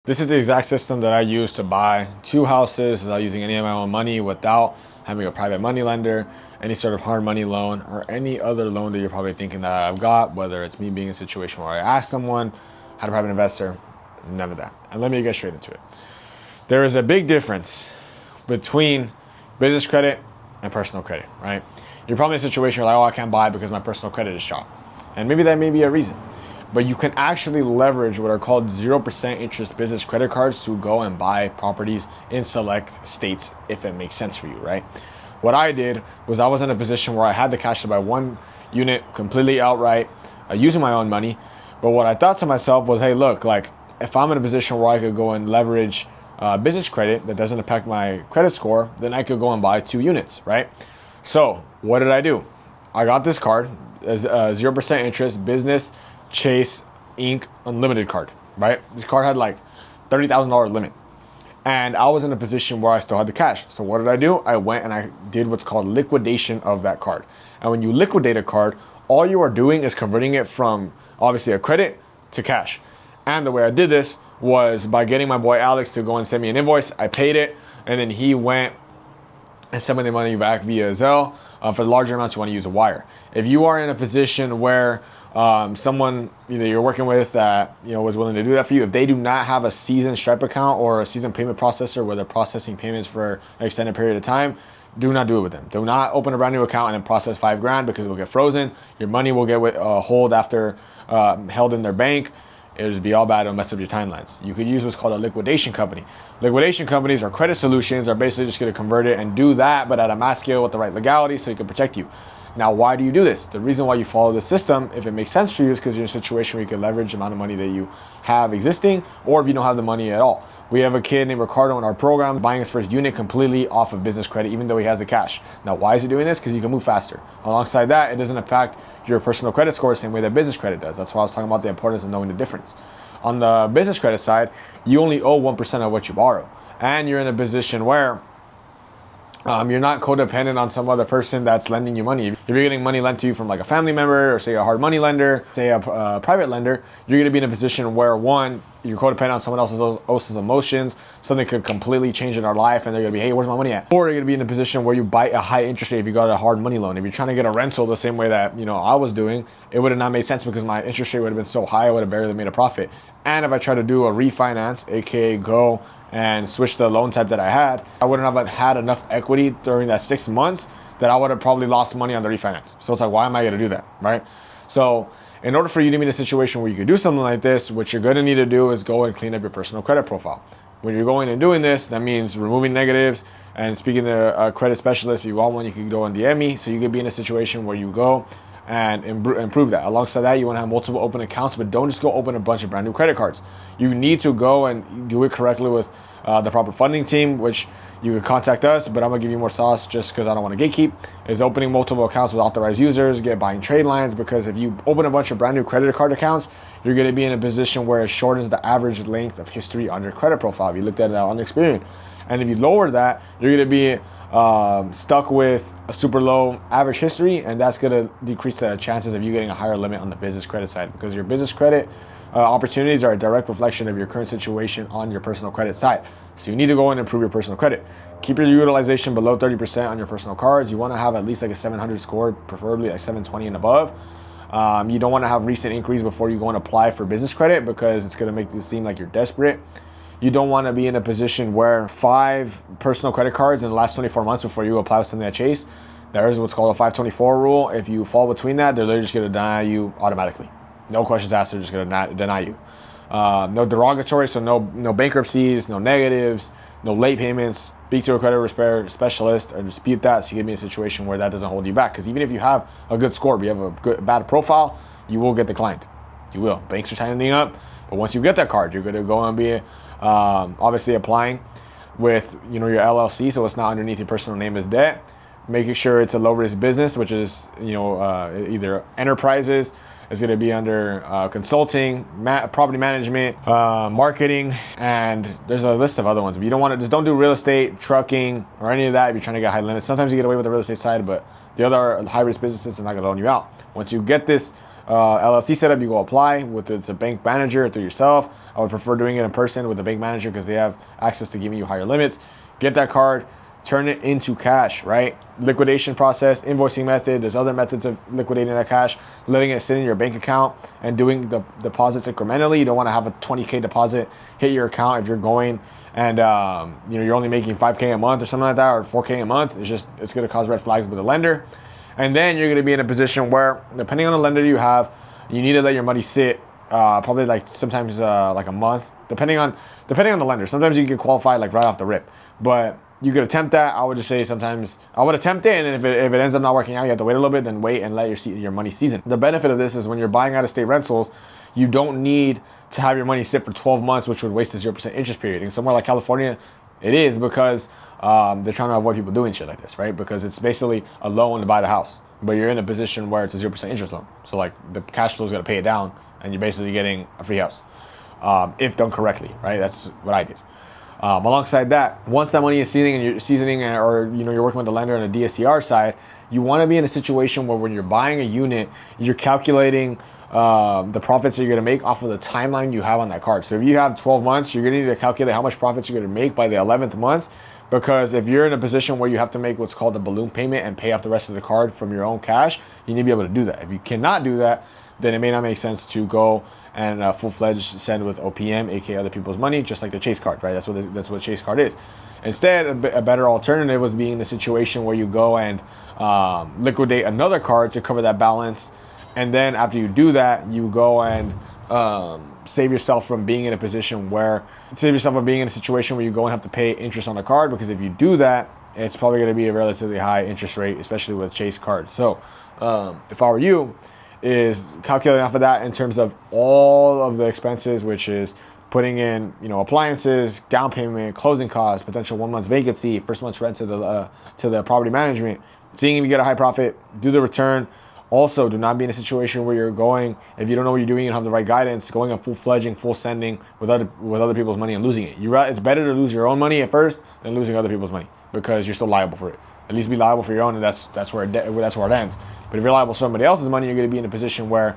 This is the exact system that I use to buy 2 houses without using any of my own money, without having a private money lender, any sort of hard money loan, or any other loan that you're probably thinking that I've got, whether it's me being in a situation where I ask someone, how to private investor, none of that. And let me get straight into it. There is a big difference between business credit and personal credit, right? You're probably in a situation where like, oh, I can't buy because my personal credit is shot. And maybe that may be a reason. But you can actually leverage what are called 0% interest business credit cards to go and buy properties in select states if it makes sense for you, right? What I did was I was in a position where I had the cash to buy one unit completely outright, using my own money. But what I thought to myself was, hey, look, like if I'm in a position where I could go and leverage business credit that doesn't impact my credit score, then I could go and buy 2 units, right? So what did I do? I got this card, 0% interest business Chase Inc. Unlimited card, right? This card had like $30,000 limit. And I was in a position where I still had the cash. So what did I do? I went and I did what's called liquidation of that card. And when you liquidate a card, all you are doing is converting it from obviously a credit to cash. And the way I did this was by getting my boy Alex to go and send me an invoice. I paid it, and then he went and sent me the money back via Zelle. For the larger amounts, you want to use a wire. If you are in a position where someone either you're working with that was willing to do that for you, if they do not have a seasoned Stripe account or a seasoned payment processor where they're processing payments for an extended period of time, do not do it with them. Do not open a brand new account and then process $5,000 because it will get frozen. Your money will get hold after held in their bank. It'll just be all bad. It'll mess up your timelines. You could use what's called a liquidation company. Liquidation companies or credit solutions are basically just going to convert it and do that, but at a mass scale with the right legality so it can protect you. Now, why do you do this? The reason why you follow the system, if it makes sense for you, is because you're in a situation where you can leverage the amount of money that you have existing, or if you don't have the money at all. We have a kid named Ricardo in our program buying his first unit completely off of business credit, even though he has the cash. Now, why is he doing this? Because you can move faster. Alongside that, it doesn't impact your personal credit score the same way that business credit does. That's why I was talking about the importance of knowing the difference. On the business credit side, you only owe 1% of what you borrow. And you're in a position where you're not codependent on some other person that's lending you money. If you're getting money lent to you from like a family member or say a hard money lender, say a private lender, you're going to be in a position where one, you're codependent on someone else's emotions. Something could completely change in our life and they're going to be, hey, where's my money at? Or you're going to be in a position where you bite a high interest rate if you got a hard money loan. If you're trying to get a rental the same way that I was doing, it would have not made sense because my interest rate would have been so high I would have barely made a profit. And if I try to do a refinance, aka go and switch the loan type that I had, I wouldn't have had enough equity during that 6 months that I would have probably lost money on the refinance. So it's like, why am I going to do that, right? So in order for you to be in a situation where you could do something like this, what you're going to need to do is go and clean up your personal credit profile. When you're going and doing this, that means removing negatives and speaking to a credit specialist. If you want one, you can go and DM me. So you could be in a situation where you go and improve that. Alongside that, you want to have multiple open accounts, but don't just go open a bunch of brand new credit cards. You need to go and do it correctly with the proper funding team, which you can contact us, but I'm gonna give you more sauce just because I don't want to gatekeep, is opening multiple accounts with authorized users, get buying trade lines, because if you open a bunch of brand new credit card accounts, you're gonna be in a position where it shortens the average length of history on your credit profile. If you looked at it on Experian. And if you lower that, you're gonna be stuck with a super low average history, and that's gonna decrease the chances of you getting a higher limit on the business credit side, because your business credit opportunities are a direct reflection of your current situation on your personal credit side. So you need to go and improve your personal credit. Keep your utilization below 30% on your personal cards. You want to have at least like a 700 score, preferably like 720 and above. You don't want to have recent inquiries before you go and apply for business credit because it's going to make you seem like you're desperate. You don't want to be in a position where 5 personal credit cards in the last 24 months before you apply with something at Chase. There is what's called a 524 rule. If you fall between that, they're literally just going to deny you automatically. No questions asked, they're just going to deny you. No derogatory, so no bankruptcies, no negatives, no late payments. Speak to a credit repair specialist or dispute that so you can be in a situation where that doesn't hold you back. Because even if you have a good score, but you have a bad profile, you will get declined. You will. Banks are tightening up, but once you get that card, you're going to go and be obviously applying with your LLC, so it's not underneath your personal name as debt. Making sure it's a low risk business, which is either enterprises. It's going to be under consulting, property management, marketing, and there's a list of other ones. But you don't want to just don't do real estate, trucking, or any of that if you're trying to get high limits. Sometimes you get away with the real estate side, but the other high risk businesses are not going to loan you out. Once you get this LLC setup, you go apply with it's a bank manager through yourself. I would prefer doing it in person with a bank manager because they have access to giving you higher limits. Get that card, turn it into cash, right? Liquidation process, invoicing method. There's other methods of liquidating that cash, letting it sit in your bank account and doing the deposits incrementally. You don't want to have a 20K deposit hit your account if you're going and you're only making 5K a month or something like that, or 4K a month. It's going to cause red flags with the lender. And then you're going to be in a position where, depending on the lender you have, you need to let your money sit probably like sometimes like a month, depending on the lender. Sometimes you can qualify like right off the rip, but you could attempt that. I would just say sometimes I would attempt it, and then if it ends up not working out, you have to wait a little bit, then wait and let your money season. The benefit of this is when you're buying out of state rentals, you don't need to have your money sit for 12 months, which would waste a 0% interest period. And somewhere like California, it is because they're trying to avoid people doing shit like this, right? Because it's basically a loan to buy the house, but you're in a position where it's a 0% interest loan. So like the cash flow is going to pay it down, and you're basically getting a free house if done correctly, right? That's what I did. Alongside that, once that money is seasoning and you're seasoning, or you're working with the lender on the DSCR side, you want to be in a situation where when you're buying a unit, you're calculating the profits that you're going to make off of the timeline you have on that card. So if you have 12 months, you're going to need to calculate how much profits you're going to make by the 11th month, because if you're in a position where you have to make what's called a balloon payment and pay off the rest of the card from your own cash, you need to be able to do that. If you cannot do that, then it may not make sense to go and full-fledged send with OPM, aka other people's money, just like the Chase card, right? That's what Chase card is. Instead, a better alternative was being the situation where you go and liquidate another card to cover that balance, and then after you do that, you go and save yourself from being in a situation where you go and have to pay interest on the card, because if you do that, it's probably going to be a relatively high interest rate, especially with Chase cards. So if I were you, is calculating off of that in terms of all of the expenses, which is putting in, appliances, down payment, closing costs, potential 1 month's vacancy, first month's rent to the property management, seeing if you get a high profit, do the return. Also, do not be in a situation where you're going, if you don't know what you're doing and have the right guidance, going on full-fledging, full sending with other people's money and losing it. It's better to lose your own money at first than losing other people's money, because you're still liable for it. At least be liable for your own, and that's where it ends. But if you're liable for somebody else's money, you're going to be in a position where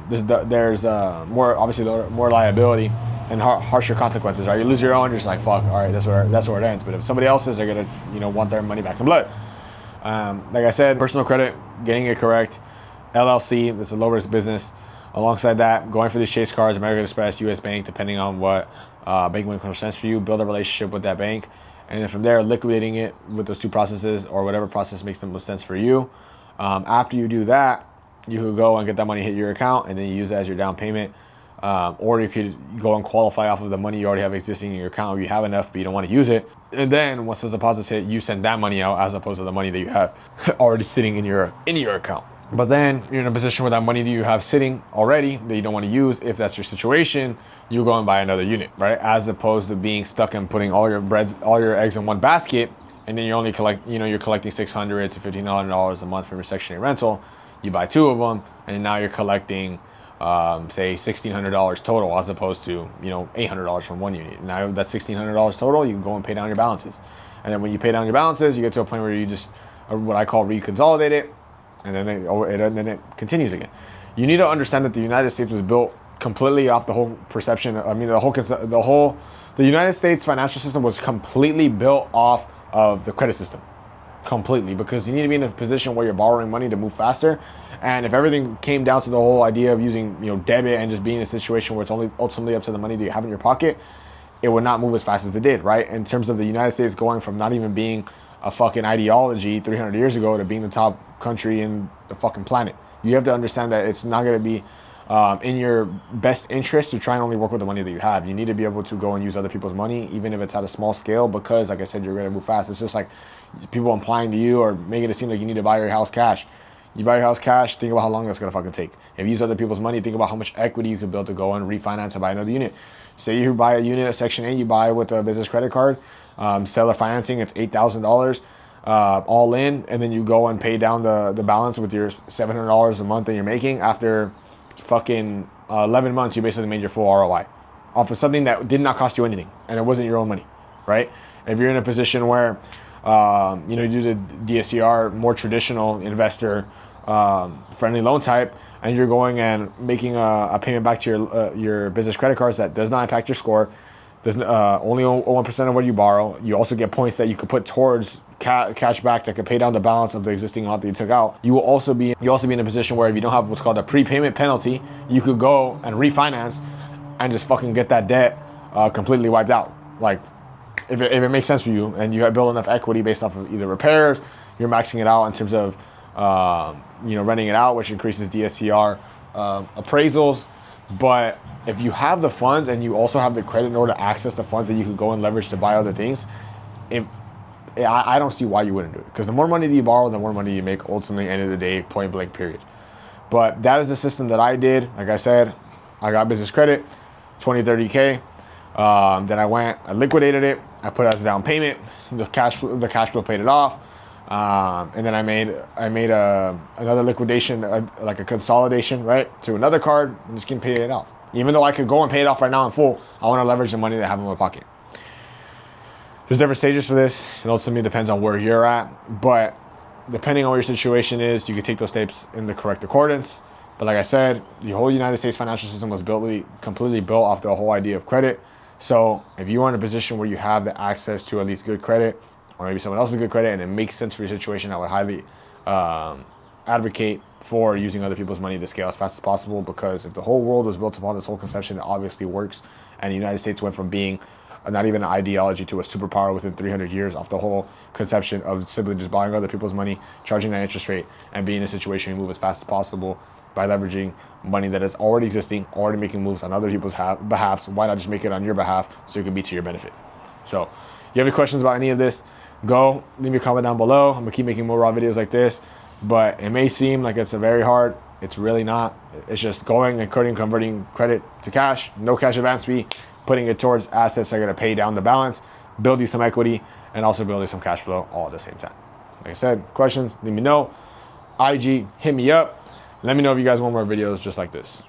there's more liability and harsher consequences. Right? You lose your own, you're just like, fuck. All right, that's where it ends. But if somebody else's, they're going to want their money back in blood. Like I said, personal credit, getting it correct, LLC, that's a low risk business. Alongside that, going for these Chase cards, American Express, US Bank, depending on what bank makes more sense for you, build a relationship with that bank. And then from there, liquidating it with those two processes, or whatever process makes the most sense for you. After you do that, you could go and get that money hit your account, and then you use that as your down payment. Or you could go and qualify off of the money you already have existing in your account, or you have enough but you don't want to use it. And then once those deposits hit, you send that money out as opposed to the money that you have already sitting in your account. But then you're in a position where that money that you have sitting already that you don't want to use, if that's your situation, you go and buy another unit, right? As opposed to being stuck and putting all your eggs in one basket, and then you're only you're collecting $600 to $1,500 a month from your Section 8 rental. You buy two of them, and now you're collecting say $1,600 total, as opposed to $800 from one unit. Now that's $1,600 total. You can go and pay down your balances, and then when you pay down your balances, you get to a point where you just, what I call, reconsolidate it, and then it continues again. You need to understand that the United States was built completely off the whole perception. I mean, the United States financial system was completely built off of the credit system. Completely, because you need to be in a position where you're borrowing money to move faster. And if everything came down to the whole idea of using debit and just being in a situation where it's only ultimately up to the money that you have in your pocket, it would not move as fast as it did, right? In terms of the United States going from not even being a fucking ideology 300 years ago to being the top country in the fucking planet. You have to understand that it's not going to be in your best interest to try and only work with the money that you have. You need to be able to go and use other people's money, even if it's at a small scale, because, like I said, you're going to move fast. It's just like people implying to you or making it seem like you need to buy your house cash. You buy your house cash, think about how long that's going to fucking take. If you use other people's money, think about how much equity you could build to go and refinance and buy another unit. Say you buy a unit at Section 8, you buy with a business credit card, seller financing, it's $8,000 all in, and then you go and pay down the balance with your $700 a month that you're making. After fucking 11 months, you basically made your full ROI off of something that did not cost you anything, and it wasn't your own money, right? If you're in a position where you do the DSCR, more traditional investor, friendly loan type, and you're going and making a payment back to your business credit cards that does not impact your score, does only 1% of what you borrow. You also get points that you could put towards cash back that could pay down the balance of the existing amount that you took out. You also be in a position where if you don't have what's called a prepayment penalty, you could go and refinance and just fucking get that debt completely wiped out. Like, if it makes sense for you and you have built enough equity based off of either repairs, you're maxing it out in terms of renting it out, which increases DSCR appraisals. But if you have the funds and you also have the credit in order to access the funds that you could go and leverage to buy other things, I don't see why you wouldn't do it. Because the more money that you borrow, the more money you make, ultimately, end of the day, point blank, period. But that is the system that I did. Like I said, I got business credit, 20, 30K. Then I liquidated it. I put it as a down payment. The cash flow paid it off. And then I made another liquidation, like a consolidation, right, to another card, and just can pay it off. Even though I could go and pay it off right now in full, I want to leverage the money that I have in my pocket. There's different stages for this. It ultimately depends on where you're at, but depending on what your situation is, you can take those steps in the correct accordance. But like I said, the whole United States financial system was completely built off the whole idea of credit. So if you are in a position where you have the access to at least good credit, or maybe someone else's good credit, and it makes sense for your situation, I would highly advocate for using other people's money to scale as fast as possible, because if the whole world was built upon this whole conception, it obviously works. And the United States went from being not even an ideology to a superpower within 300 years off the whole conception of simply just borrowing other people's money, charging that interest rate, and being in a situation you move as fast as possible by leveraging money that is already existing, already making moves on other people's behalfs. Why not just make it on your behalf so it can be to your benefit? So, you have any questions about any of this, go leave me a comment down below. I'm gonna keep making more raw videos like this, but it may seem like it's very hard. It's really not. It's just going and converting credit to cash, no cash advance fee, putting it towards assets that are gonna pay down the balance, build you some equity, and also building some cash flow all at the same time. Like I said, questions, let me know. IG, hit me up. Let me know if you guys want more videos just like this.